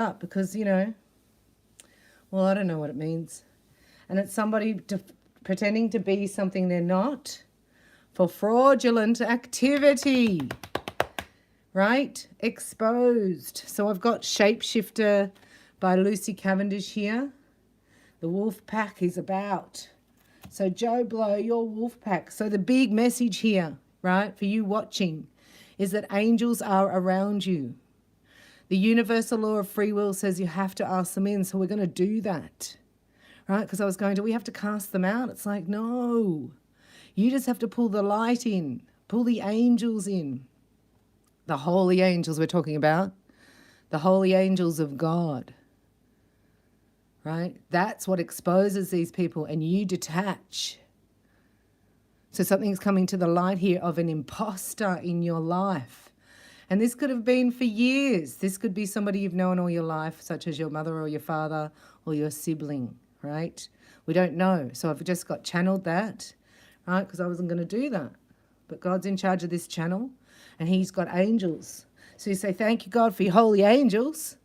up because, you know, well, I don't know what it means. And it's somebody pretending to be something they're not for fraudulent activity, right? Exposed. So I've got Shapeshifter by Lucy Cavendish here. The wolf pack is about. So Joe Blow, your wolf pack. So the big message here, right, for you watching is that angels are around you. The universal law of free will says you have to ask them in, so we're going to do that, right? Because I was going to, we have to cast them out. It's like, no, you just have to pull the light in, pull the angels in. The holy angels we're talking about, the holy angels of God, right? That's what exposes these people, and you detach. So something's coming to the light here of an imposter in your life. And this could have been for years. This could be somebody you've known all your life, such as your mother or your father or your sibling, right? We don't know. So I've just got channeled that, right? Because I wasn't going to do that. But God's in charge of this channel, and he's got angels. So you say, thank you, God, for your holy angels.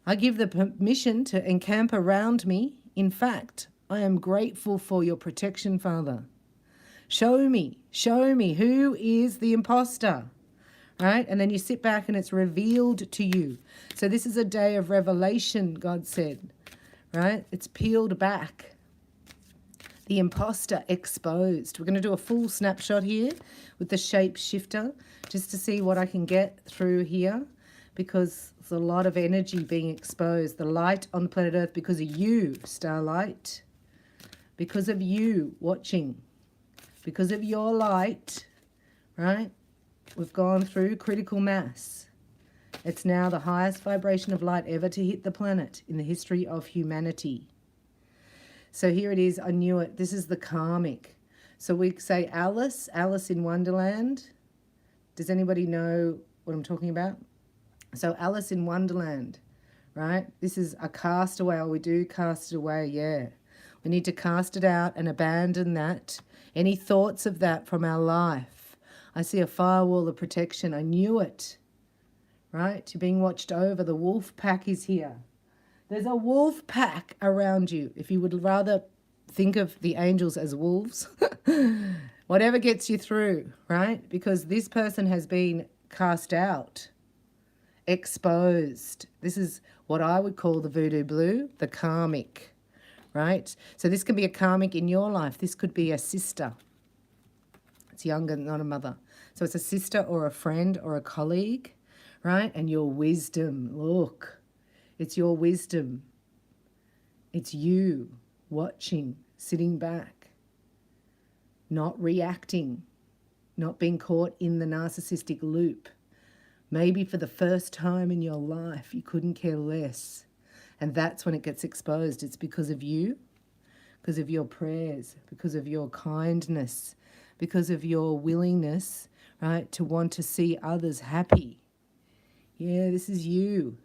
I give the permission to encamp around me. In fact, I am grateful for your protection, Father. Show me who is the imposter, right? And then you sit back and it's revealed to you. So this is a day of revelation, God said, right? It's peeled back. The imposter exposed. We're going to do a full snapshot here with the shapeshifter just to see what I can get through here, because there's a lot of energy being exposed. The light on planet Earth because of you, Starlight, because of you watching, because of your light, right? We've gone through critical mass. It's now the highest vibration of light ever to hit the planet in the history of humanity. So here it is. I knew it. This is the karmic. So we say Alice in Wonderland. Does anybody know what I'm talking about? So Alice in Wonderland, right? This is a castaway. Oh, we do cast it away, yeah. We need to cast it out and abandon that. Any thoughts of that from our life. I see a firewall of protection. I knew it, right? You're being watched over. The wolf pack is here. There's a wolf pack around you. If you would rather think of the angels as wolves, whatever gets you through, right? Because this person has been cast out, exposed. This is what I would call the voodoo blue, the karmic, right? So this can be a karmic in your life. This could be a sister. It's younger, not a mother. So it's a sister or a friend or a colleague, right? And your wisdom, look. It's your wisdom. It's you watching, sitting back, not reacting, not being caught in the narcissistic loop. Maybe for the first time in your life, you couldn't care less. And that's when it gets exposed. It's because of you, because of your prayers, because of your kindness, because of your willingness, right, to want to see others happy. Yeah, this is you.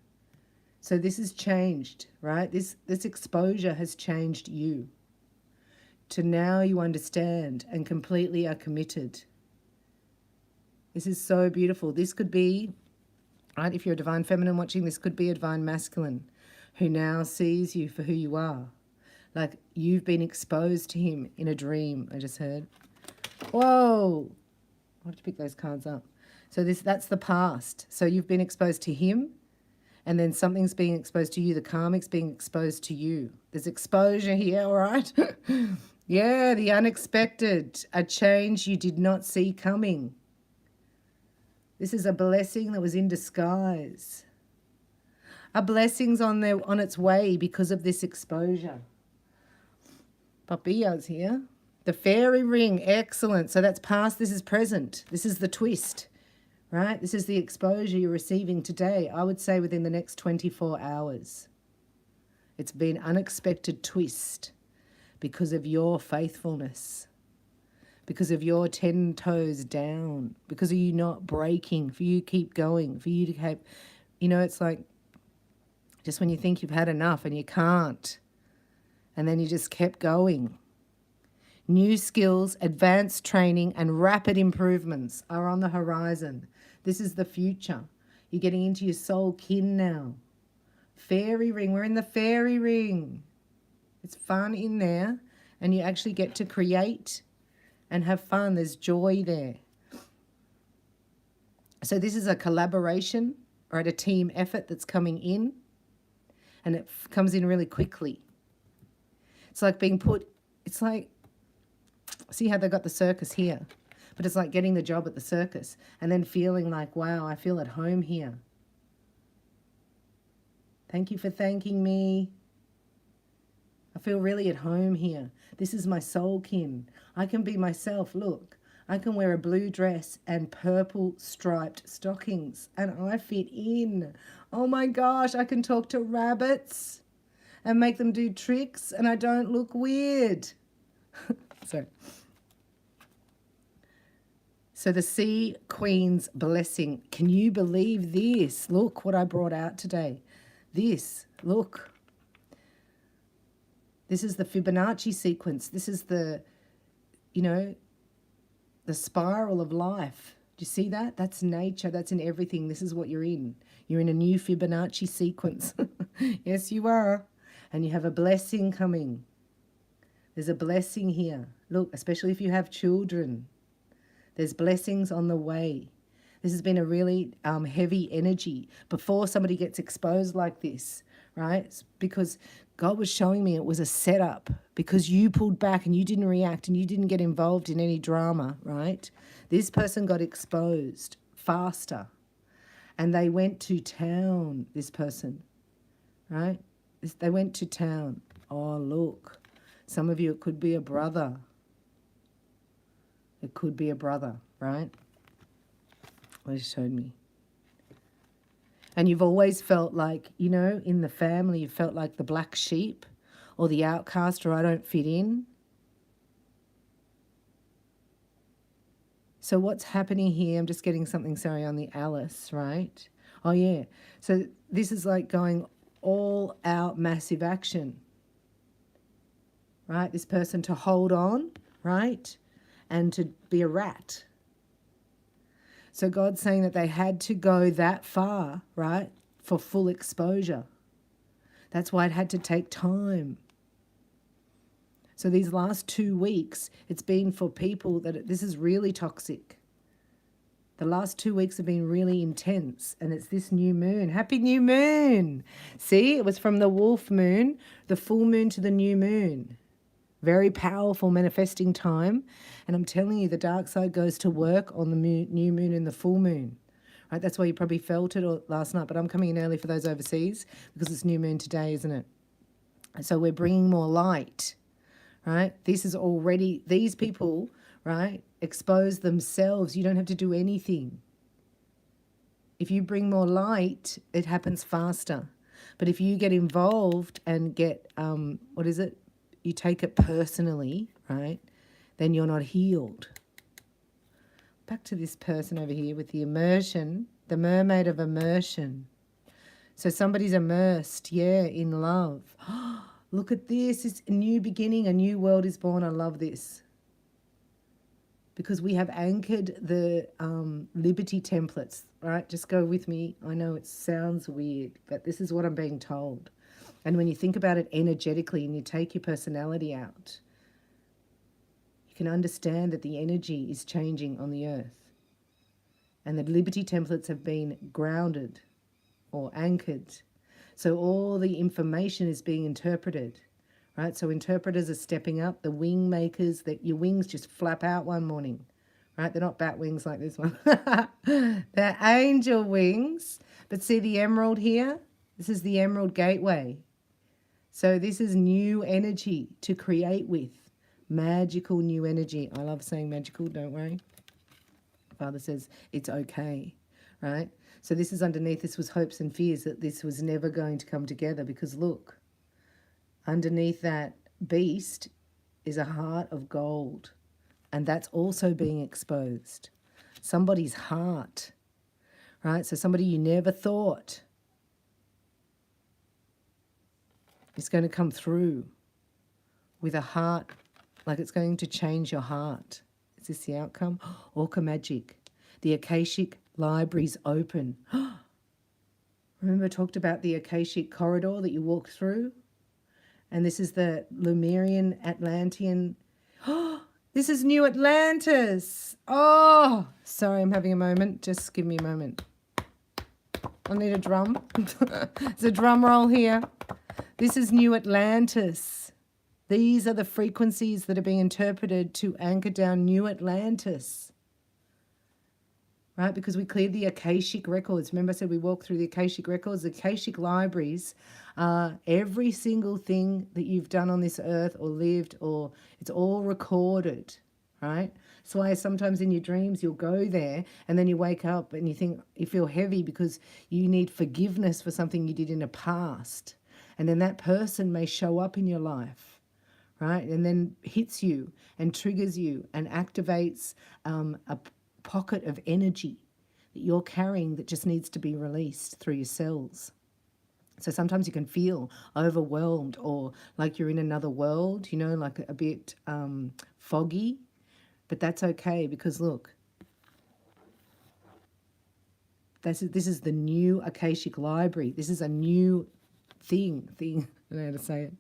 So this has changed, right? This exposure has changed you. To now you understand and completely are committed. This is so beautiful. This could be, right, if you're a divine feminine watching, this could be a divine masculine who now sees you for who you are. Like you've been exposed to him in a dream, I just heard. Whoa! I have to pick those cards up. So that's the past. So you've been exposed to him, and then something's being exposed to you. The karmic's being exposed to you. There's exposure here, all right? Yeah, the unexpected, a change you did not see coming. This is a blessing that was in disguise. A blessing's on its way because of this exposure. Papilla's here. The fairy ring, excellent. So that's past, this is present. This is the twist. Right? This is the exposure you're receiving today. I would say within the next 24 hours. It's been an unexpected twist because of your faithfulness, because of your 10 toes down, because of you not breaking, for you to keep going, for you to have, you know, it's like just when you think you've had enough and you can't, and then you just kept going. New skills, advanced training, and rapid improvements are on the horizon. This is the future. You're getting into your soul kin now, fairy ring. We're in the fairy ring. It's fun in there, and you actually get to create and have fun. There's joy there. So this is a collaboration, right? A team effort that's coming in, and it comes in really quickly. It's like being put, it's like, see how they got the circus here? But it's like getting the job at the circus and then feeling like, wow, I feel at home here. Thank you for thanking me. I feel really at home here. This is my soul kin. I can be myself. Look, I can wear a blue dress and purple striped stockings and I fit in. Oh my gosh, I can talk to rabbits and make them do tricks and I don't look weird. So the Sea Queen's blessing. Can you believe this? Look what I brought out today. This, look. This is the Fibonacci sequence. This is the, you know, the spiral of life. Do you see that? That's nature. That's in everything. This is what you're in. You're in a new Fibonacci sequence. Yes, you are. And you have a blessing coming. There's a blessing here. Look, especially if you have children. There's blessings on the way. This has been a really heavy energy before somebody gets exposed like this, right? It's because God was showing me it was a setup because you pulled back and you didn't react and you didn't get involved in any drama, right? This person got exposed faster and they went to town, this person, right? They went to town. Oh, look, some of you, it could be a brother. It could be a brother, right? What it showed me. And you've always felt like, you know, in the family, you felt like the black sheep or the outcast or I don't fit in. So what's happening here? I'm just getting something, sorry, on the Alice, right? Oh, yeah. So this is like going all out massive action, right? This person to hold on, right? And to be a rat. So God's saying that they had to go that far, right, for full exposure. That's why it had to take time. So these last 2 weeks, it's been for people that this is really toxic. The last 2 weeks have been really intense, and it's this new moon. Happy new moon. See, it was from the wolf moon, the full moon to the new moon. Very powerful manifesting time. And I'm telling you, the dark side goes to work on the new moon and the full moon. Right? That's why you probably felt it last night. But I'm coming in early for those overseas because it's new moon today, isn't it? And so we're bringing more light. Right? This is already, these people, right, expose themselves. You don't have to do anything. If you bring more light, it happens faster. But if you get involved and get, you take it personally, right, then you're not healed. Back to this person over here with the immersion, the mermaid of immersion. So somebody's immersed, yeah, in love. Look at this. It's a new beginning. A new world is born. I love this. Because we have anchored the liberty templates, right? Just go with me. I know it sounds weird, but this is what I'm being told. And when you think about it energetically and you take your personality out, you can understand that the energy is changing on the earth. And the liberty templates have been grounded or anchored. So all the information is being interpreted, right? So interpreters are stepping up. The wing makers, that your wings just flap out one morning, right? They're not bat wings like this one. They're angel wings. But see the emerald here? This is the emerald gateway. So this is new energy to create with. Magical new energy. I love saying magical, don't worry. Father says it's okay, right? So this is underneath, this was hopes and fears that this was never going to come together because look, underneath that beast is a heart of gold and that's also being exposed. Somebody's heart, right? So somebody you never thought is going to come through with a heart, like it's going to change your heart. Is this the outcome? Orca magic. The Akashic library's open. Remember I talked about the Akashic corridor that you walk through? And this is the Lemurian Atlantean. Oh, this is New Atlantis. Oh, sorry, I'm having a moment. Just give me a moment. I need a drum. There's a drum roll here. This is New Atlantis. These are the frequencies that are being interpreted to anchor down New Atlantis. Right? Because we cleared the Akashic records. Remember I said we walked through the Akashic records? The Akashic libraries are every single thing that you've done on this earth or lived, or it's all recorded, right? So why sometimes in your dreams you'll go there and then you wake up and you think you feel heavy because you need forgiveness for something you did in the past. And then that person may show up in your life, right? And then hits you and triggers you and activates a pocket of energy that you're carrying that just needs to be released through your cells. So sometimes you can feel overwhelmed or like you're in another world, you know, like a bit foggy, but that's okay because look, this is the new Akashic library. This is a new thing, I don't know how to say it.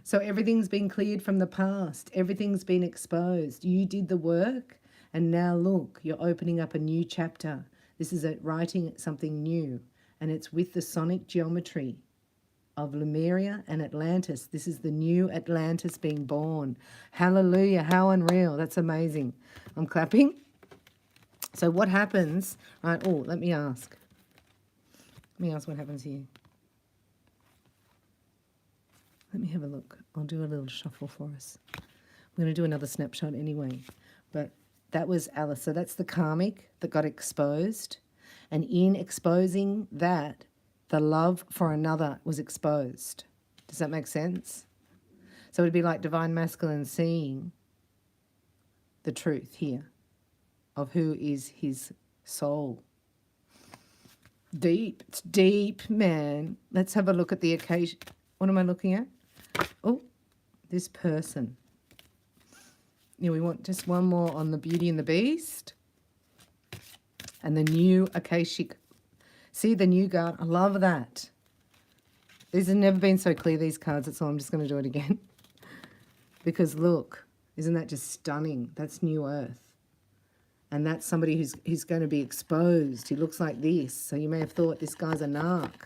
So everything's been cleared from the past. Everything's been exposed. You did the work and now look, you're opening up a new chapter. This is writing something new and it's with the sonic geometry of Lemuria and Atlantis. This is the new Atlantis being born. Hallelujah, how unreal. That's amazing. I'm clapping. So what happens, right? Oh, let me ask what happens here. Let me have a look. I'll do a little shuffle for us. I'm going to do another snapshot anyway. But that was Alice. So that's the karmic that got exposed. And in exposing that, the love for another was exposed. Does that make sense? So it would be like divine masculine seeing the truth here of who is his soul. Deep. It's deep, man. Let's have a look at the occasion. What am I looking at? Oh, this person. Yeah, we want just one more on the Beauty and the Beast. And the new Akashic. See the new guard? I love that. These have never been so clear, these cards. That's all. I'm just going to do it again. Because look, isn't that just stunning? That's New Earth. And that's somebody who's going to be exposed. He looks like this. So you may have thought this guy's a narc,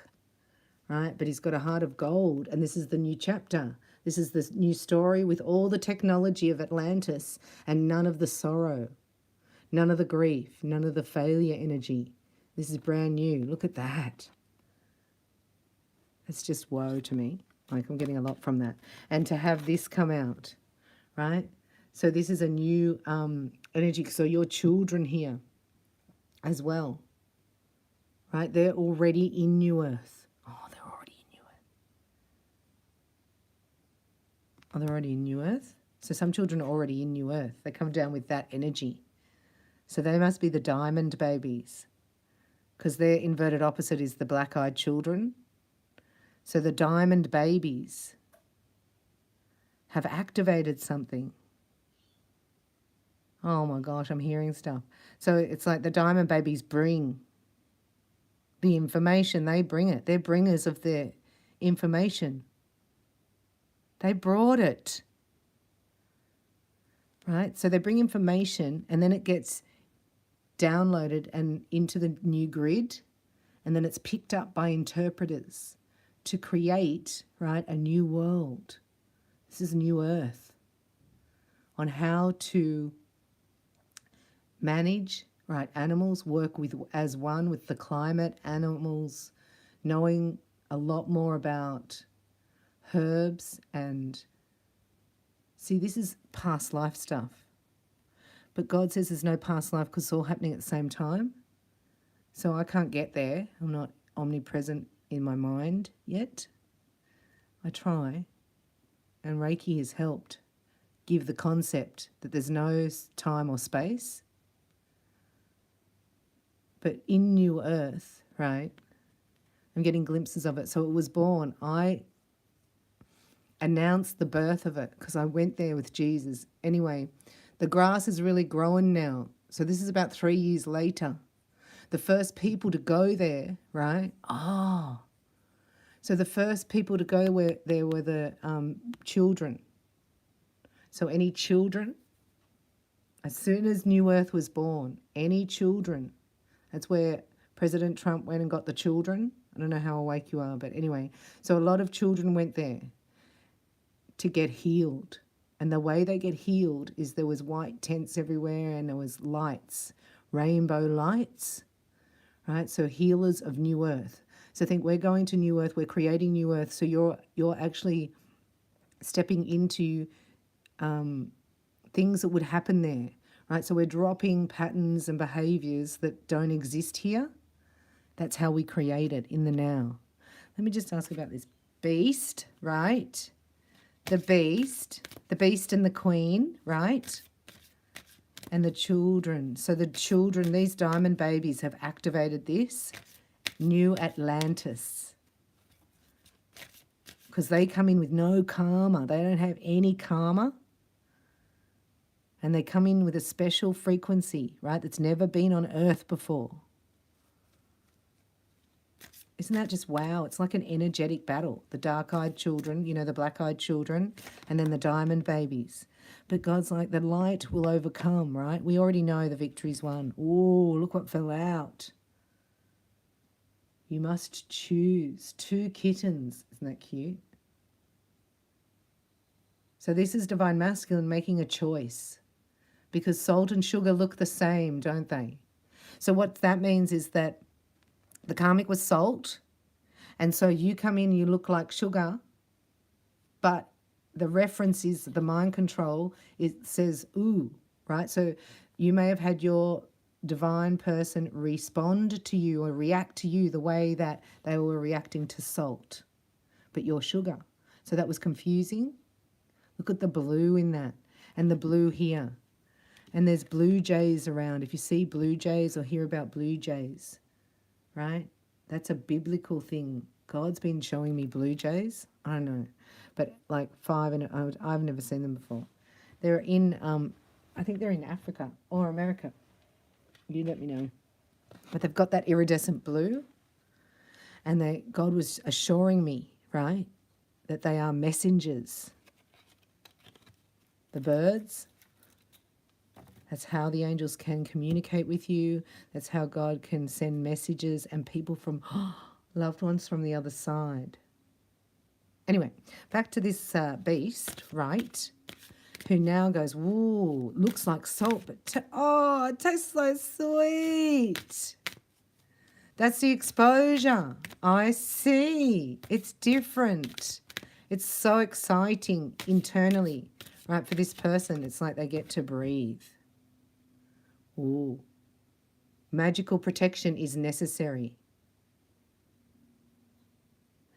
right? But he's got a heart of gold. And this is the new chapter. This is the new story with all the technology of Atlantis and none of the sorrow, none of the grief, none of the failure energy. This is brand new. Look at that. It's just woe to me. Like I'm getting a lot from that. And to have this come out, right? So this is a new energy. So your children here as well, right? They're already in New Earth. Oh, they're already in New Earth. Oh, they're already in New Earth? So some children are already in New Earth. They come down with that energy. So they must be the diamond babies because their inverted opposite is the black-eyed children. So the diamond babies have activated something. Oh my gosh, I'm hearing stuff. So it's like the diamond babies bring the information. They bring it. They're bringers of their information. They brought it. Right? So they bring information and then it gets downloaded and into the new grid, and then it's picked up by interpreters to create, right, a new world. This is New Earth on how to manage, right, animals, work with as one with the climate, animals, knowing a lot more about herbs and see, this is past life stuff. But God says there's no past life because it's all happening at the same time. So I can't get there. I'm not omnipresent in my mind yet. I try. And Reiki has helped give the concept that there's no time or space. But in New Earth, right, I'm getting glimpses of it. So it was born. I announced the birth of it because I went there with Jesus. Anyway, the grass is really growing now. So this is about 3 years later. The first people to go there, right? Oh, so the first people to go there were the children. So any children, as soon as New Earth was born, any children, that's where President Trump went and got the children. I don't know how awake you are, but anyway. So a lot of children went there to get healed. And the way they get healed is there was white tents everywhere and there was lights, rainbow lights, right? So healers of New Earth. So think we're going to New Earth, we're creating New Earth. So you're actually stepping into things that would happen there, right? So we're dropping patterns and behaviors that don't exist here. That's how we create it in the now. Let me just ask about this beast, right? The beast and the queen, right? And the children. So the children, these diamond babies have activated this new Atlantis. Because they come in with no karma. They don't have any karma. And they come in with a special frequency, right, that's never been on Earth before. Isn't that just wow? It's like an energetic battle. The dark-eyed children, you know, the black-eyed children, and then the diamond babies. But God's like, the light will overcome, right? We already know the victory's won. Oh, look what fell out. You must choose 2 kittens. Isn't that cute? So this is divine masculine making a choice. Because salt and sugar look the same, don't they? So what that means is that the karmic was salt, and so you come in, you look like sugar, but the reference is the mind control. It says, ooh, right? So you may have had your divine person respond to you or react to you the way that they were reacting to salt, but you're sugar. So that was confusing. Look at the blue in that, and the blue here. And there's blue jays around. If you see blue jays or hear about blue jays, right? That's a biblical thing. God's been showing me blue jays. I don't know. But like 5, and I've never seen them before. They're in, I think they're in Africa or America. You let me know. But they've got that iridescent blue. And God was assuring me, right, that they are messengers. The birds. That's how the angels can communicate with you. That's how God can send messages and people from loved ones from the other side. Anyway, back to this beast, right? Who now goes, whoa, looks like salt, but it tastes so sweet. That's the exposure. I see. It's different. It's so exciting internally, right? For this person, it's like they get to breathe. Ooh. Magical protection is necessary.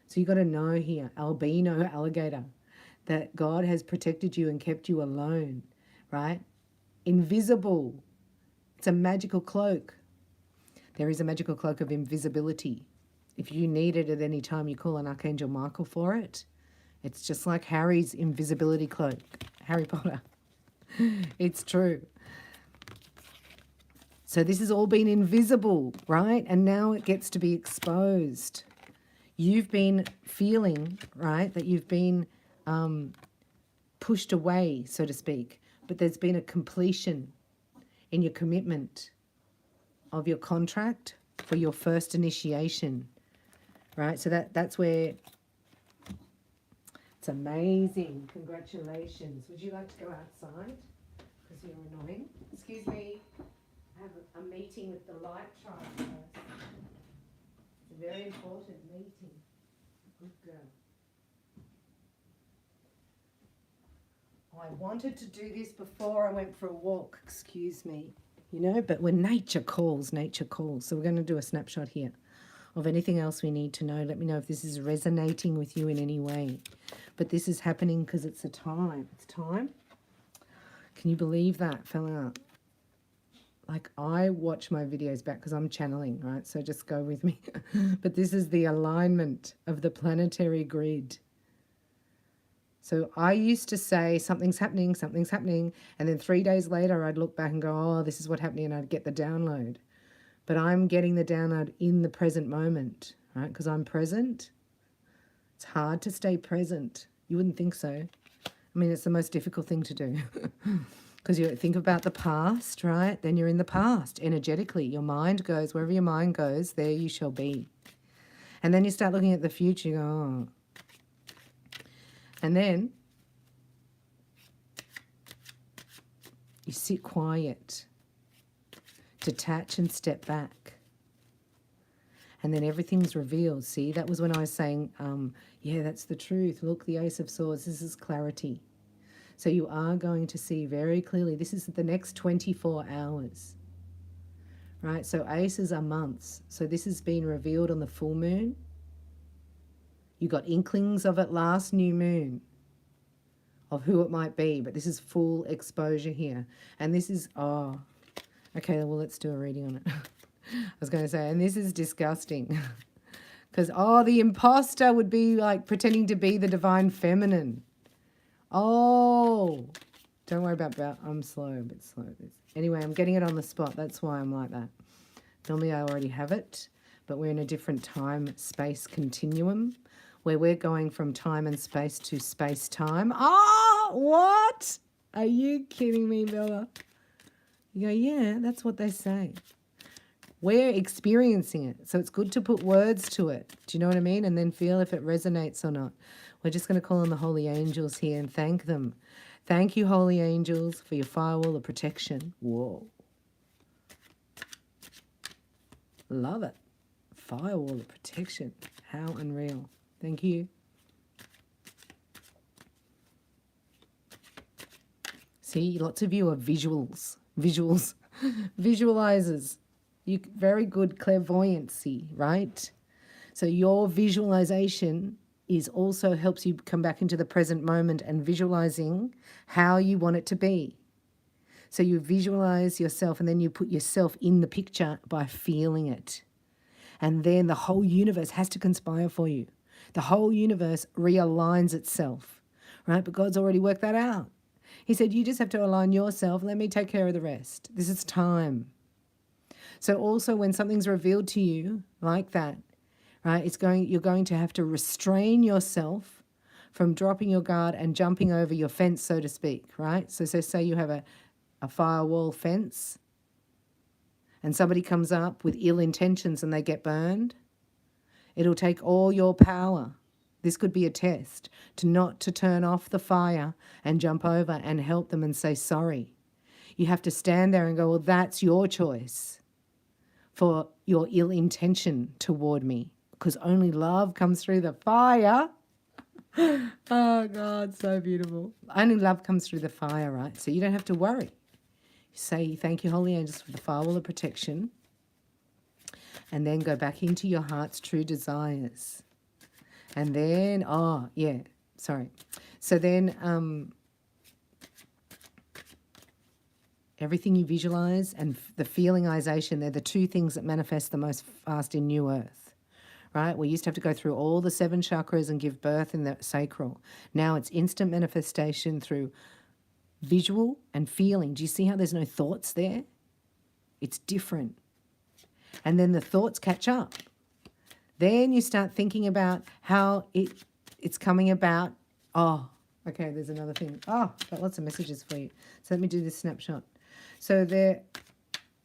So you got to know here, albino alligator, that God has protected you and kept you alone, right? Invisible. It's a magical cloak. There is a magical cloak of invisibility. If you need it at any time, you call on Archangel Michael for it. It's just like Harry's invisibility cloak. Harry Potter. It's true. So this has all been invisible, right? And now it gets to be exposed. You've been feeling, right, that you've been pushed away, so to speak. But there's been a completion in your commitment of your contract for your first initiation, right? So that's where it's amazing. Congratulations. Would you like to go outside? Because you're annoying. Excuse me. I have a meeting with the light tribe first. It's a very important meeting. Good girl. I wanted to do this before I went for a walk, excuse me. You know, but when nature calls, nature calls. So we're going to do a snapshot here of anything else we need to know. Let me know if this is resonating with you in any way. But this is happening because it's a time. It's time. Can you believe that fell out? Like, I watch my videos back because I'm channeling, right? So just go with me. But this is the alignment of the planetary grid. So I used to say something's happening, and then 3 days later I'd look back and go, oh, this is what's happening, and I'd get the download. But I'm getting the download in the present moment, right? Because I'm present. It's hard to stay present. You wouldn't think so. I mean, it's the most difficult thing to do. Because you think about the past, right? Then you're in the past energetically. Your mind goes, wherever your mind goes, there you shall be. And then you start looking at the future, you go, oh. And then you sit quiet, detach and step back. And then everything's revealed. See, that was when I was saying, yeah, that's the truth. Look, the Ace of Swords, this is clarity. So you are going to see very clearly. This is the next 24 hours, right? So aces are months. So this has been revealed on the full moon. You got inklings of it last new moon, of who it might be, but this is full exposure here. And this is, oh, okay, well, let's do a reading on it. I was going to say, and this is disgusting. Because, oh, the imposter would be like pretending to be the divine feminine. Oh, don't worry about, I'm slow, a bit slow. Anyway, I'm getting it on the spot. That's why I'm like that. Normally I already have it, but we're in a different time-space continuum where we're going from time and space to space-time. Oh, what? Are you kidding me, Bella? You go, yeah, that's what they say. We're experiencing it, so it's good to put words to it. Do you know what I mean? And then feel if it resonates or not. We're just going to call on the holy angels here and thank them. Thank you, holy angels, for your firewall of protection. Whoa. Love it. Firewall of protection. How unreal. Thank you. See, lots of you are visuals. Visualizers. You very good clairvoyancy, right? So your visualization is also helps you come back into the present moment and visualizing how you want it to be. So you visualize yourself and then you put yourself in the picture by feeling it. And then the whole universe has to conspire for you. The whole universe realigns itself, right? But God's already worked that out. He said, you just have to align yourself. Let me take care of the rest. This is time. So also when something's revealed to you like that, right, you're going to have to restrain yourself from dropping your guard and jumping over your fence, so to speak, right? So say you have a firewall fence and somebody comes up with ill intentions and they get burned. It'll take all your power. This could be a test to turn off the fire and jump over and help them and say sorry. You have to stand there and go, well, that's your choice for your ill intention toward me, because only love comes through the fire. Oh, God, so beautiful. Only love comes through the fire, right? So you don't have to worry. You say, thank you, holy angels, for the firewall of protection. And then go back into your heart's true desires. And then, oh, yeah, sorry. So then everything you visualize and the feelingization, they're the two things that manifest the most fast in New Earth, right? We used to have to go through all the 7 chakras and give birth in the sacral. Now it's instant manifestation through visual and feeling. Do you see how there's no thoughts there? It's different. And then the thoughts catch up. Then you start thinking about how it's coming about. Oh, okay, there's another thing. Oh, got lots of messages for you. So let me do this snapshot. So there,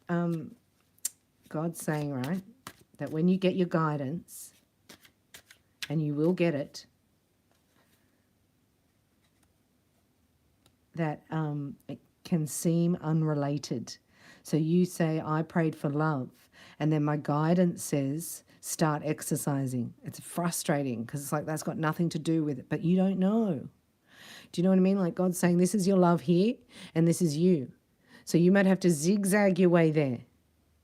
God's saying, right, that when you get your guidance, and you will get it, that it can seem unrelated. So you say, I prayed for love, and then my guidance says, start exercising. It's frustrating because it's like that's got nothing to do with it, but you don't know. Do you know what I mean? Like God's saying, this is your love here, and this is you. So you might have to zigzag your way there.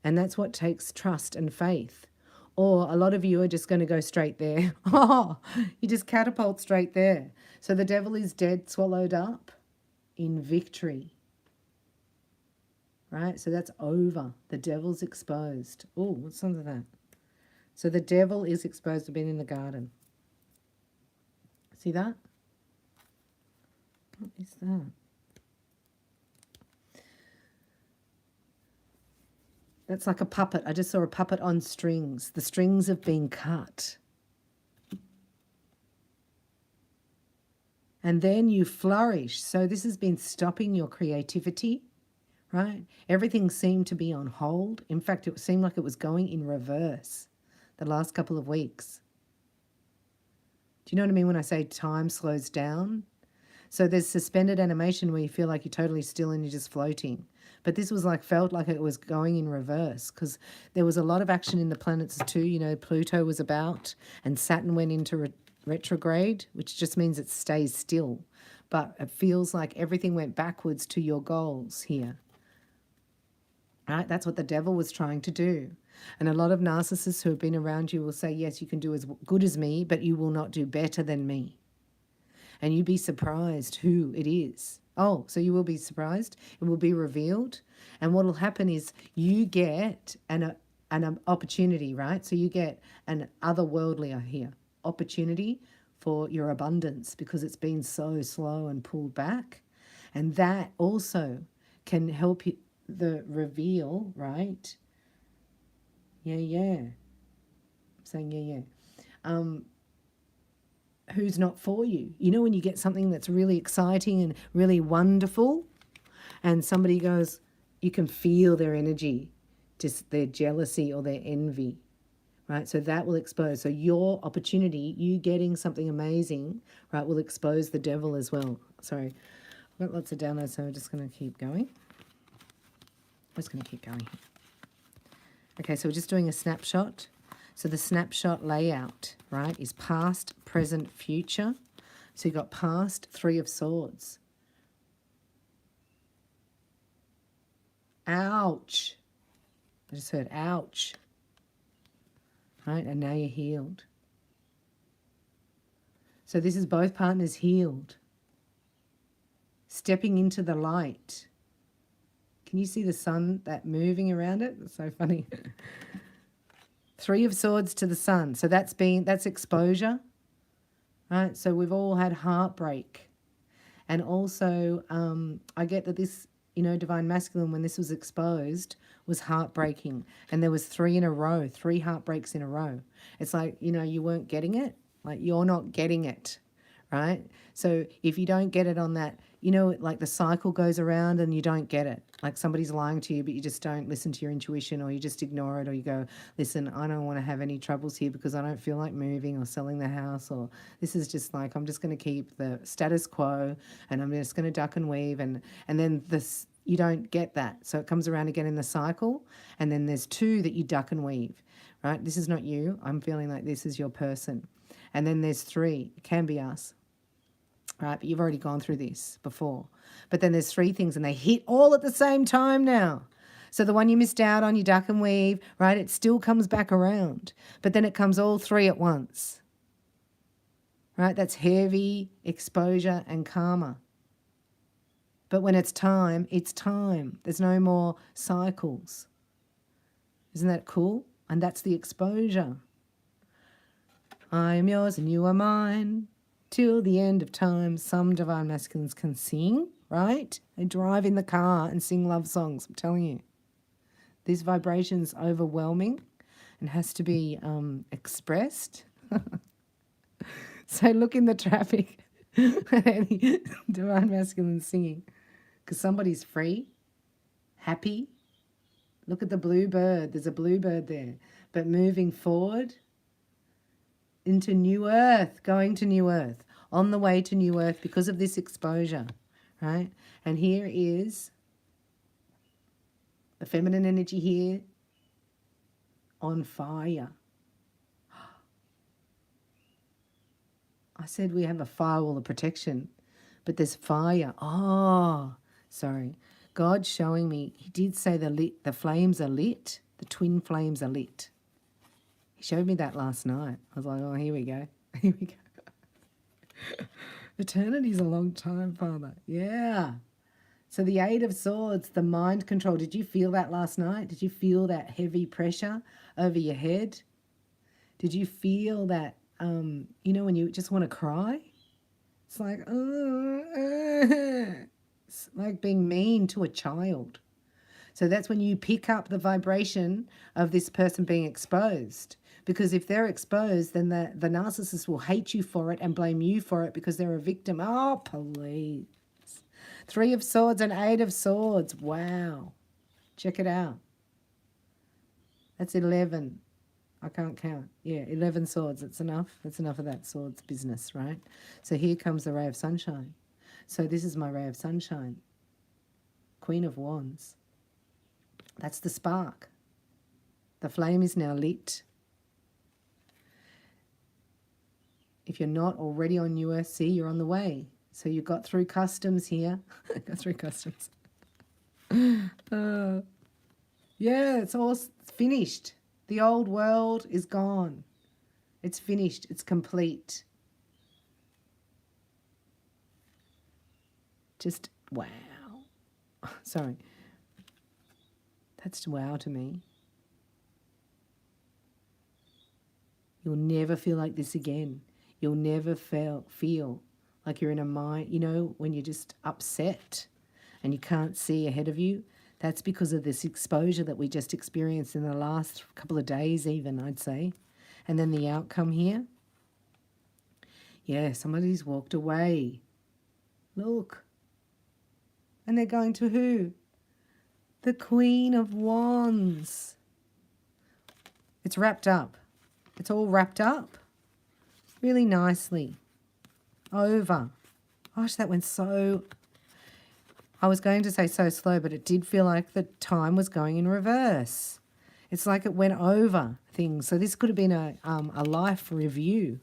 And that's what takes trust and faith. Or a lot of you are just going to go straight there. Oh, you just catapult straight there. So the devil is dead, swallowed up in victory. Right? So that's over. The devil's exposed. Oh, what's under that? So the devil is exposed to being in the garden. See that? What is that? That's like a puppet. I just saw a puppet on strings. The strings have been cut. And then you flourish. So this has been stopping your creativity, right? Everything seemed to be on hold. In fact, it seemed like it was going in reverse the last couple of weeks. Do you know what I mean when I say time slows down? So there's suspended animation where you feel like you're totally still and you're just floating. But this was like, felt like it was going in reverse because there was a lot of action in the planets too. You know, Pluto was about and Saturn went into retrograde, which just means it stays still. But it feels like everything went backwards to your goals here. Right? That's what the devil was trying to do. And a lot of narcissists who have been around you will say, yes, you can do as good as me, but you will not do better than me. And you'd be surprised who it is. Oh, so you will be surprised. It will be revealed. And what will happen is you get an opportunity, right? So you get an otherworldly, I hear, opportunity for your abundance because it's been so slow and pulled back. And that also can help you, the reveal, right? Yeah. I'm saying yeah. Who's not for you. You know when you get something that's really exciting and really wonderful and somebody goes, you can feel their energy, just their jealousy or their envy, right? So that will expose. So your opportunity, you getting something amazing, right, will expose the devil as well. Sorry, I've got lots of downloads, so I'm just going to keep going. I'm just going to keep going. Okay, so we're just doing a snapshot. So the snapshot layout, right, is past, present, future. So you've got past, 3 of Swords. Ouch. I just heard ouch. Right, and now you're healed. So this is both partners healed. Stepping into the light. Can you see the sun, that moving around it? It's so funny. 3 of Swords to the Sun. So that's exposure, right? So we've all had heartbreak. And also, I get that this, you know, Divine Masculine, when this was exposed, was heartbreaking. And there was 3 in a row, 3 heartbreaks in a row. It's like, you know, you weren't getting it. Like, you're not getting it, right? So if you don't get it on that, you know, like the cycle goes around and you don't get it. Like somebody's lying to you, but you just don't listen to your intuition, or you just ignore it, or you go, listen, I don't want to have any troubles here because I don't feel like moving or selling the house, or this is just like, I'm just going to keep the status quo and I'm just going to duck and weave. And then this, you don't get that. So it comes around again in the cycle. And then there's 2 that you duck and weave, right? This is not you. I'm feeling like this is your person. And then there's 3, it can be us. Right, but you've already gone through this before. But then there's 3 things and they hit all at the same time now. So the one you missed out on, you duck and weave, right, it still comes back around. But then it comes all 3 at once. Right, that's heavy exposure and karma. But when it's time, it's time. There's no more cycles. Isn't that cool? And that's the exposure. I am yours and you are mine. Till the end of time. Some Divine Masculines can sing, right? They drive in the car and sing love songs, I'm telling you. This vibration's overwhelming and has to be expressed. So look in the traffic at any Divine Masculine singing, because somebody's free, happy. Look at the blue bird. There's a blue bird there. But moving forward into new earth, going to new earth, on the way to new earth because of this exposure, right? And here is the feminine energy here on fire. I said we have a firewall of protection, but there's fire. Oh, sorry. God's showing me, he did say the flames are lit, the twin flames are lit. He showed me that last night. I was like, oh, here we go. Here we go. Eternity's a long time, Father. Yeah. So the 8 of Swords, the mind control. Did you feel that last night? Did you feel that heavy pressure over your head? Did you feel that, you know, when you just want to cry? It's like, it's like being mean to a child. So that's when you pick up the vibration of this person being exposed. Because if they're exposed, then the narcissist will hate you for it and blame you for it because they're a victim. Oh, please. 3 of Swords and 8 of Swords. Wow. Check it out. That's 11. I can't count. Yeah, 11 swords. That's enough. That's enough of that swords business, right? So here comes the ray of sunshine. So this is my ray of sunshine. Queen of Wands. That's the spark. The flame is now lit. If you're not already on USC, you're on the way. So you got through customs here. Got through customs. Yeah, it's all finished. The old world is gone. It's finished. It's complete. Just wow. Sorry. That's wow to me. You'll never feel like this again. You'll never feel like you're in a mind, you know, when you're just upset and you can't see ahead of you. That's because of this exposure that we just experienced in the last couple of days even, I'd say. And then the outcome here. Yeah, somebody's walked away. Look. And they're going to who? The Queen of Wands. It's wrapped up. It's all wrapped up. Really nicely. Over. Gosh, that went so... I was going to say so slow, but it did feel like the time was going in reverse. It's like it went over things. So this could have been a life review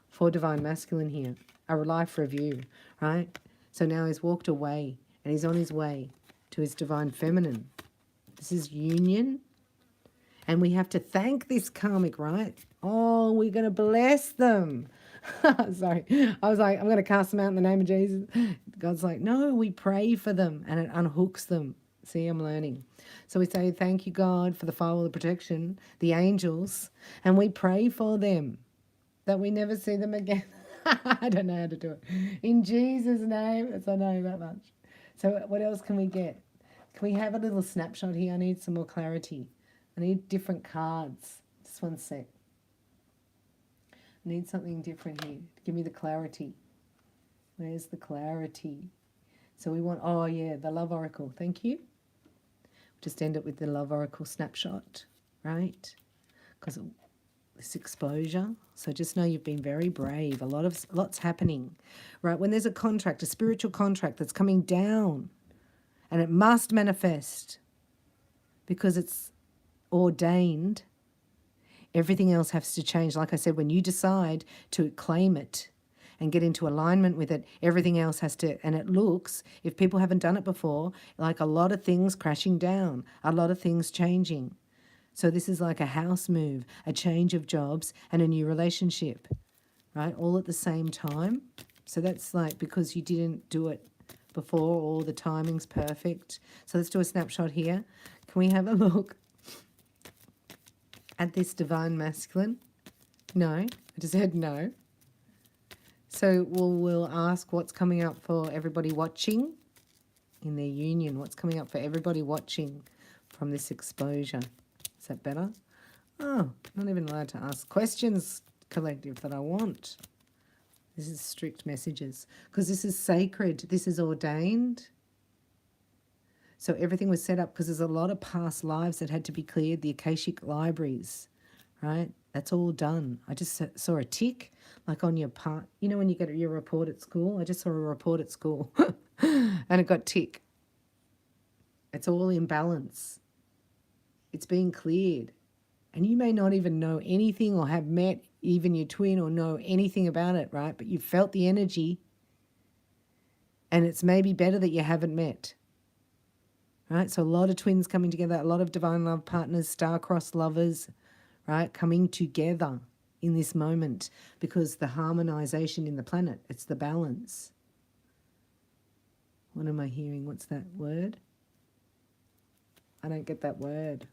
for Divine Masculine here. A life review, right? So now he's walked away and he's on his way to his Divine Feminine. This is union. And we have to thank this karmic, right? Oh, we're going to bless them. Sorry. I was like, I'm going to cast them out in the name of Jesus. God's like, no, we pray for them and it unhooks them. See, I'm learning. So we say, thank you, God, for the firewall of protection, the angels, and we pray for them that we never see them again. I don't know how to do it. In Jesus' name, that's I know that much. So what else can we get? Can we have a little snapshot here? I need some more clarity. I need different cards. Just one sec. I need something different here. Give me the clarity. Where's the clarity? So we want, oh yeah, the Love Oracle. Thank you. Just end it with the Love Oracle snapshot, right? Because of this exposure. So just know you've been very brave. Lots happening, right? When there's a contract, a spiritual contract that's coming down, and it must manifest because it's ordained. Everything else has to change. Like I said, when you decide to claim it and get into alignment with it, everything else has to, and it looks, if people haven't done it before, like a lot of things crashing down, a lot of things changing. So this is like a house move, a change of jobs, and a new relationship, right? All at the same time. So that's like because you didn't do it before, all the timing's perfect. So let's do a snapshot here. Can we have a look at this Divine Masculine? No, I just said no. So we'll ask what's coming up for everybody watching in their union. What's coming up for everybody watching from this exposure? Is that better? Oh, not even allowed to ask questions, collective, that I want. This is strict messages because this is sacred. This is ordained. So everything was set up because there's a lot of past lives that had to be cleared, the Akashic libraries, right? That's all done. I just saw a tick, like on your part. You know when you get your report at school? I just saw a report at school and it got tick. It's all in balance. It's being cleared. And you may not even know anything or have met even your twin or know anything about it, right? But you felt the energy and it's maybe better that you haven't met. Right, so a lot of twins coming together, a lot of divine love partners, star-crossed lovers, right, coming together in this moment because the harmonization in the planet, it's the balance. What am I hearing? What's that word? I don't get that word.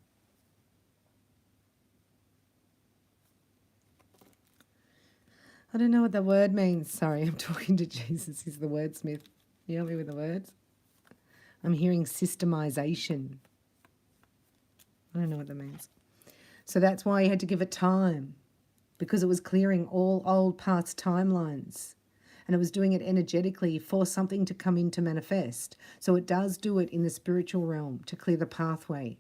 I don't know what the word means. Sorry, I'm talking to Jesus. He's the wordsmith. You help me with the words? I'm hearing systemization. I don't know what that means. So that's why you had to give it time, because it was clearing all old past timelines. And it was doing it energetically for something to come in to manifest. So it does do it in the spiritual realm to clear the pathway.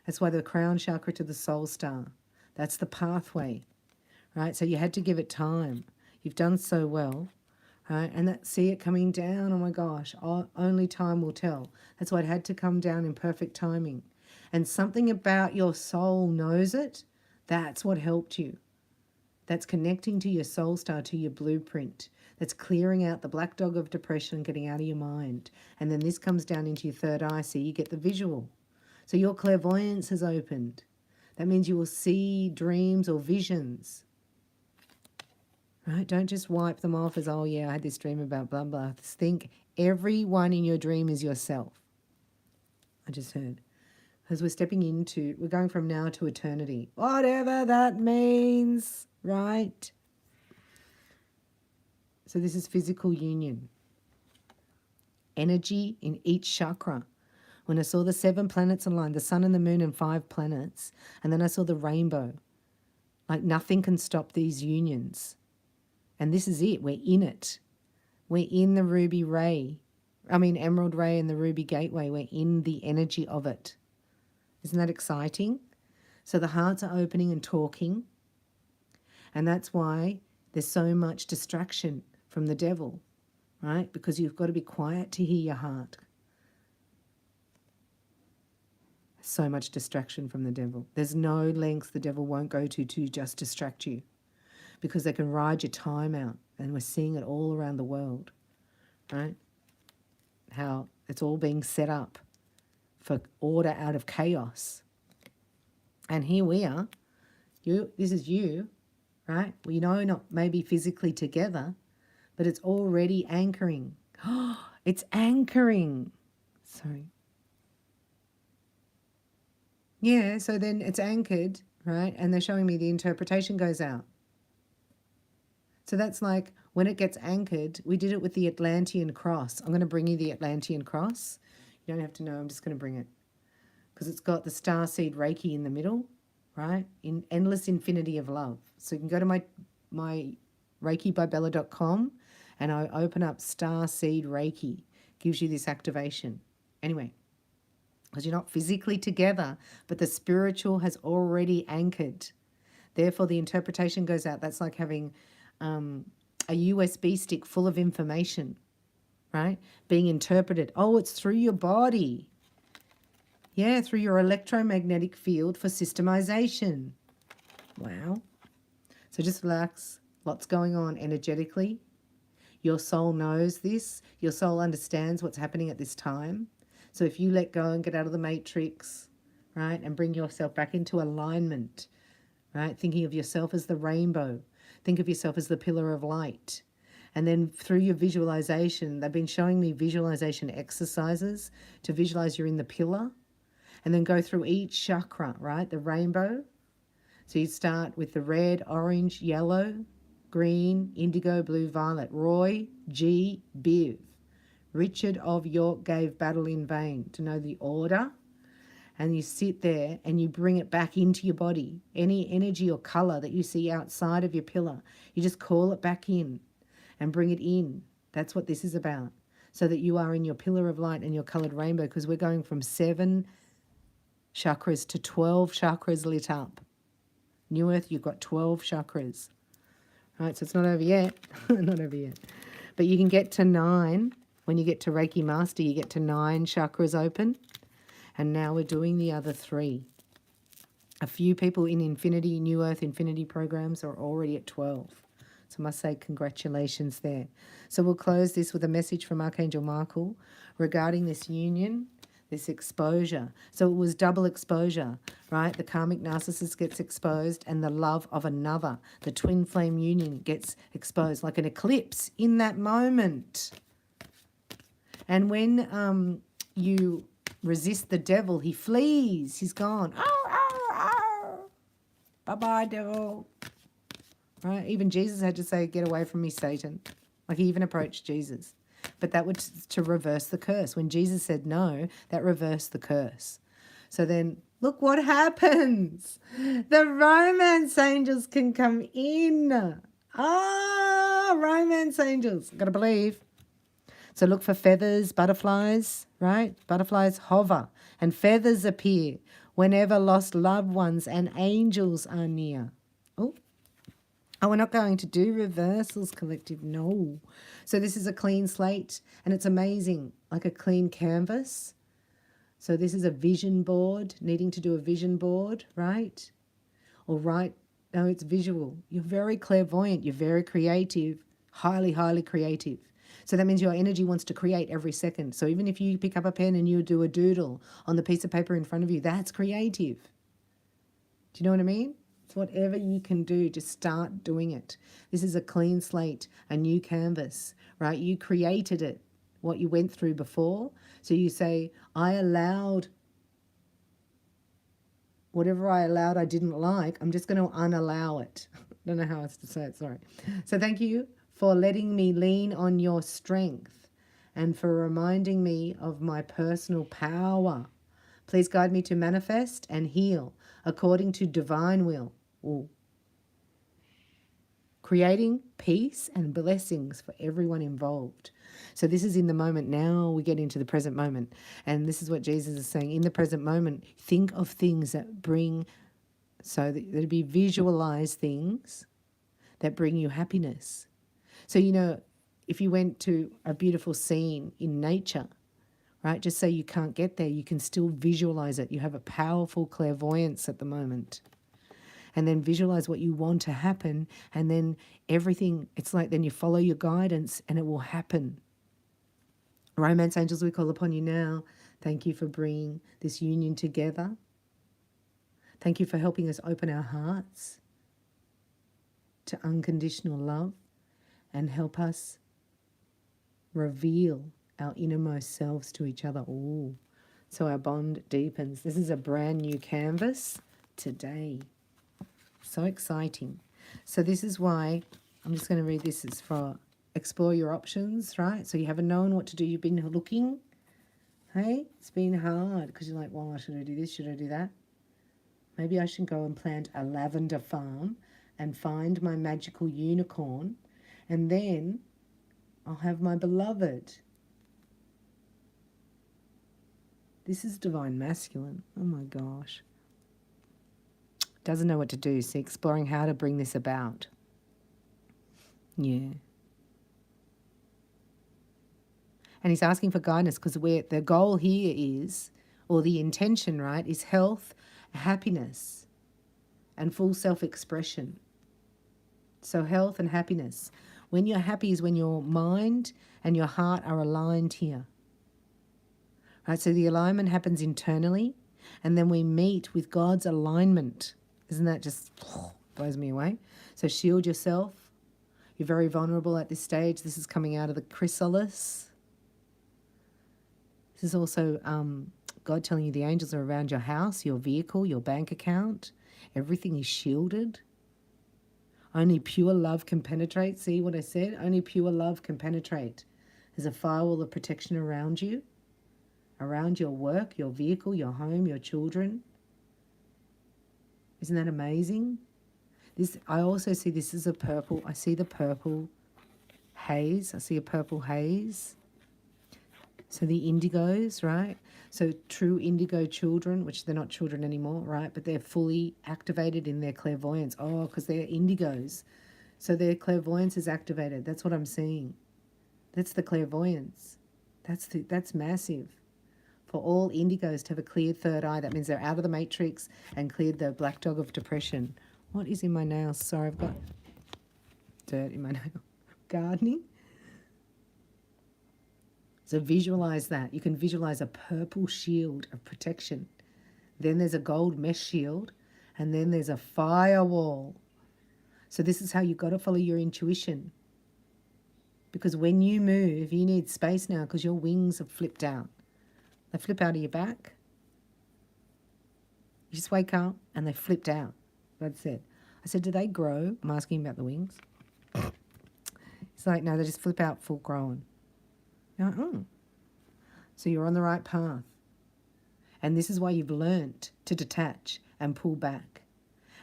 That's why the crown chakra to the soul star. That's the pathway, right? So you had to give it time. You've done so well, right? And that, see it coming down, oh my gosh, only time will tell. That's why it had to come down in perfect timing. And something about your soul knows it. That's what helped you. That's connecting to your soul star, to your blueprint. That's clearing out the black dog of depression and getting out of your mind. And then this comes down into your third eye, so you get the visual. So your clairvoyance has opened. That means you will see dreams or visions. Right? Don't just wipe them off as, oh yeah, I had this dream about blah, blah. Just think everyone in your dream is yourself. I just heard. Because we're going from now to eternity. Whatever that means, right? So this is physical union. Energy in each chakra. When I saw the 7 planets aligned, the sun and the moon and 5 planets, and then I saw the rainbow. Like nothing can stop these unions. And this is it. We're in it. We're in the emerald ray and the ruby gateway. We're in the energy of it. Isn't that exciting? So the hearts are opening and talking. And that's why there's so much distraction from the devil, right? Because you've got to be quiet to hear your heart. So much distraction from the devil. There's no lengths the devil won't go to just distract you, because they can ride your time out. And we're seeing it all around the world, right? How it's all being set up for order out of chaos. And here we are. This is you, right? We know not maybe physically together, but it's already anchoring. It's anchoring. Sorry. Yeah, so then it's anchored, right? And they're showing me the interpretation goes out. So that's like when it gets anchored, we did it with the Atlantean cross. I'm going to bring you the Atlantean cross. You don't have to know, I'm just going to bring it. Because it's got the starseed Reiki in the middle, right? In endless infinity of love. So you can go to my reikibybella.com and I open up starseed Reiki. Gives you this activation. Anyway, because you're not physically together, but the spiritual has already anchored. Therefore, the interpretation goes out. That's like having a USB stick full of information, right? Being interpreted. Oh, it's through your body. Yeah, through your electromagnetic field for systemization. Wow. So just relax. Lots going on energetically. Your soul knows this. Your soul understands what's happening at this time. So if you let go and get out of the matrix, right, and bring yourself back into alignment, right, thinking of yourself as the rainbow, think of yourself as the pillar of light. And then through your visualization, they've been showing me visualization exercises to visualize you're in the pillar, and then go through each chakra, right, the rainbow. So you start with the red, orange, yellow, green, indigo, blue, violet. Roy G. Biv. Richard of York gave battle in vain, to know the order. And you sit there and you bring it back into your body. Any energy or colour that you see outside of your pillar, you just call it back in and bring it in. That's what this is about. So that you are in your pillar of light and your coloured rainbow, because we're going from 7 chakras to 12 chakras lit up. New Earth, you've got 12 chakras. Right, so it's not over yet. Not over yet. But you can get to 9. When you get to Reiki Master, you get to 9 chakras open. And now we're doing the other 3. A few people in Infinity, New Earth Infinity programs are already at 12. So I must say congratulations there. So we'll close this with a message from Archangel Michael regarding this union, this exposure. So it was double exposure, right? The karmic narcissist gets exposed and the love of another, the twin flame union, gets exposed like an eclipse in that moment. And when you resist the devil, he flees. He's gone. Arr, arr, arr. Bye-bye, devil. Right? Even Jesus had to say, get away from me, Satan. Like he even approached Jesus. But that was to reverse the curse. When Jesus said no, that reversed the curse. So then Look what happens. The romance angels can come in. Ah, romance angels. Got to believe. So look for feathers, butterflies, right? Butterflies hover and feathers appear whenever lost loved ones and angels are near. Oh, we're not going to do reversals, collective. No. So this is a clean slate and it's amazing, like a clean canvas. So this is a vision board, needing to do a vision board, right? Or no, it's visual. You're very clairvoyant. You're very creative, highly, highly creative. So that means your energy wants to create every second. So even if you pick up a pen and you do a doodle on the piece of paper in front of you, that's creative. Do you know what I mean? It's whatever you can do, just start doing it. This is a clean slate, a new canvas, right? You created it, what you went through before. So you say, I allowed whatever I allowed I didn't like, I'm just going to unallow it. I don't know how else to say it, sorry. So thank you for letting me lean on your strength and for reminding me of my personal power. Please guide me to manifest and heal according to divine will. Ooh. Creating peace and blessings for everyone involved. So this is in the moment. Now we get into the present moment. And this is what Jesus is saying. In the present moment, think of things that bring, so that there'd be visualized things that bring you happiness. So, you know, if you went to a beautiful scene in nature, right, just say you can't get there, you can still visualize it. You have a powerful clairvoyance at the moment. And then visualize what you want to happen. And then everything, it's like then you follow your guidance and it will happen. Romance angels, we call upon you now. Thank you for bringing this union together. Thank you for helping us open our hearts to unconditional love and help us reveal our innermost selves to each other. Ooh. So our bond deepens. This is a brand new canvas today. So exciting. So this is why, I'm just going to read this. It's for explore your options, right? So you haven't known what to do. You've been looking. Hey, it's been hard because you're like, well, should I do this? Should I do that? Maybe I should go and plant a lavender farm and find my magical unicorn, and then I'll have my beloved. This is divine masculine. Oh my gosh. Doesn't know what to do. See, exploring how to bring this about. Yeah. And he's asking for guidance because the goal here is, or the intention, right, is health, happiness, and full self-expression. So health and happiness. When you're happy is when your mind and your heart are aligned here. Right, so the alignment happens internally, and then we meet with God's alignment. Isn't that just blows me away? So shield yourself. You're very vulnerable at this stage. This is coming out of the chrysalis. This is also God telling you the angels are around your house, your vehicle, your bank account. Everything is shielded. Only pure love can penetrate. See what I said? Only pure love can penetrate. There's a firewall of protection around you, around your work, your vehicle, your home, your children. Isn't that amazing? This, I also see this as a purple. I see the purple haze. I see a purple haze. So the indigos, right? So true indigo children, which they're not children anymore, right? But they're fully activated in their clairvoyance. Oh, because they're indigos. So their clairvoyance is activated. That's what I'm seeing. That's the clairvoyance. That's massive. For all indigos to have a cleared third eye, that means they're out of the matrix and cleared the black dog of depression. What is in my nails? Sorry, I've got dirt in my nail. Gardening. So visualize that. You can visualize a purple shield of protection. Then there's a gold mesh shield, and then there's a firewall. So this is how you've got to follow your intuition. Because when you move, you need space now because your wings have flipped out. They flip out of your back. You just wake up and they flipped out. That's it. I said, do they grow? I'm asking about the wings. It's like, no, they just flip out full grown. You're like, oh. So you're on the right path. And this is why you've learnt to detach and pull back.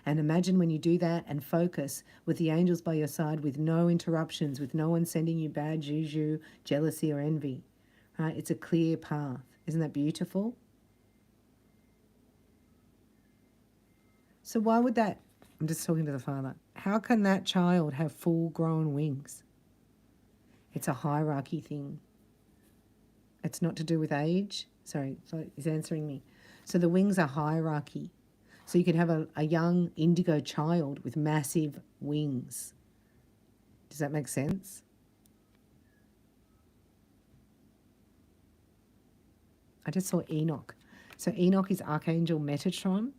And imagine when you do that and focus with the angels by your side, with no interruptions, with no one sending you bad juju, jealousy or envy. Right? It's a clear path. Isn't that beautiful? So why would that, I'm just talking to the Father, how can that child have full grown wings? It's a hierarchy thing. It's not to do with age. Sorry, he's answering me. So the wings are hierarchy. So you could have a young indigo child with massive wings. Does that make sense? I just saw Enoch. So Enoch is Archangel Metatron.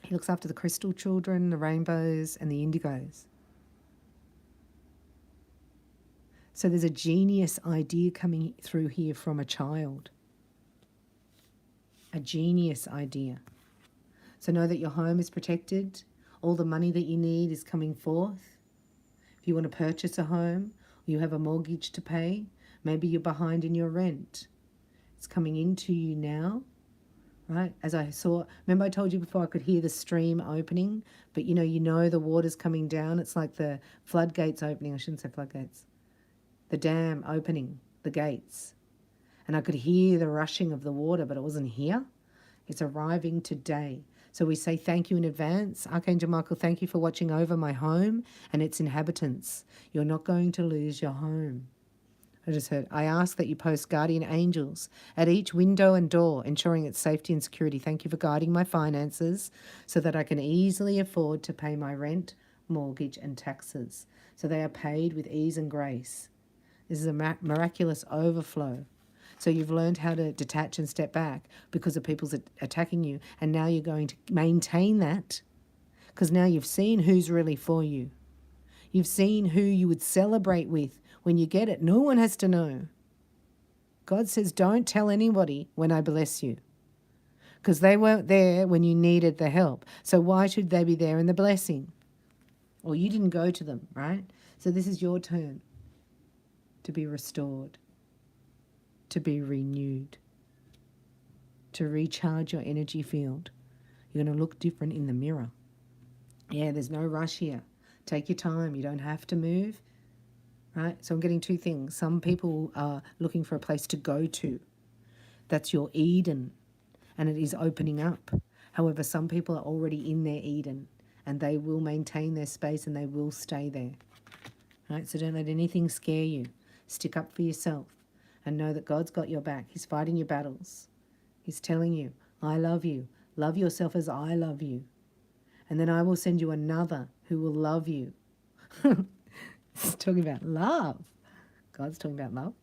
He looks after the crystal children, the rainbows, and the indigos. So there's a genius idea coming through here from a child. A genius idea. So know that your home is protected. All the money that you need is coming forth. If you want to purchase a home, or you have a mortgage to pay, maybe you're behind in your rent. It's coming into you now, right? As I saw, remember I told you before I could hear the stream opening, but you know the water's coming down. It's like the floodgates opening. I shouldn't say floodgates. The dam opening, the gates. And I could hear the rushing of the water, but it wasn't here. It's arriving today. So we say thank you in advance. Archangel Michael, thank you for watching over my home and its inhabitants. You're not going to lose your home. I just heard, I ask that you post guardian angels at each window and door, ensuring its safety and security. Thank you for guiding my finances so that I can easily afford to pay my rent, mortgage and taxes. So they are paid with ease and grace. This is a miraculous overflow. So you've learned how to detach and step back because of people's attacking you. And now you're going to maintain that because now you've seen who's really for you. You've seen who you would celebrate with when you get it. No one has to know. God says, don't tell anybody when I bless you because they weren't there when you needed the help. So why should they be there in the blessing? Or you didn't go to them, right? So this is your turn to be restored, to be renewed, to recharge your energy field. You're going to look different in the mirror. Yeah, there's no rush here. Take your time. You don't have to move, right? So I'm getting two things. Some people are looking for a place to go to. That's your Eden, and it is opening up. However, some people are already in their Eden, and they will maintain their space and they will stay there, right? So don't let anything scare you. Stick up for yourself. And know that God's got your back. He's fighting your battles. He's telling you, I love you. Love yourself as I love you. And then I will send you another who will love you. It's talking about love. God's talking about love.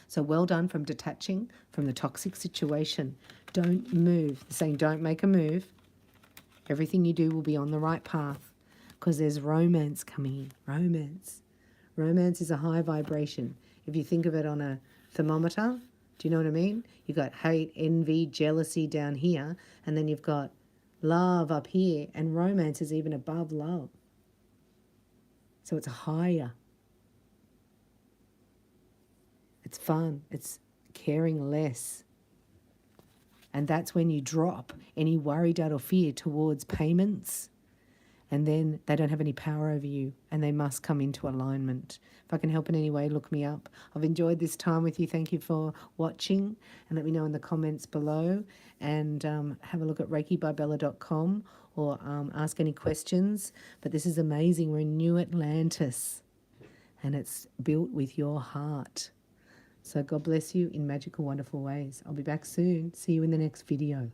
So well done from detaching from the toxic situation. Don't move. They're saying don't make a move. Everything you do will be on the right path because there's romance coming in. Romance. Romance is a high vibration. If you think of it on a thermometer, do you know what I mean? You've got hate, envy, jealousy down here, and then you've got love up here, and romance is even above love. So it's higher. It's fun. It's caring less. And that's when you drop any worry, doubt or fear towards payments, and then they don't have any power over you and they must come into alignment. If I can help in any way, look me up. I've enjoyed this time with you. Thank you for watching, and let me know in the comments below, and have a look at reikibybella.com or ask any questions. But this is amazing. We're in New Atlantis and it's built with your heart. So God bless you in magical, wonderful ways. I'll be back soon. See you in the next video.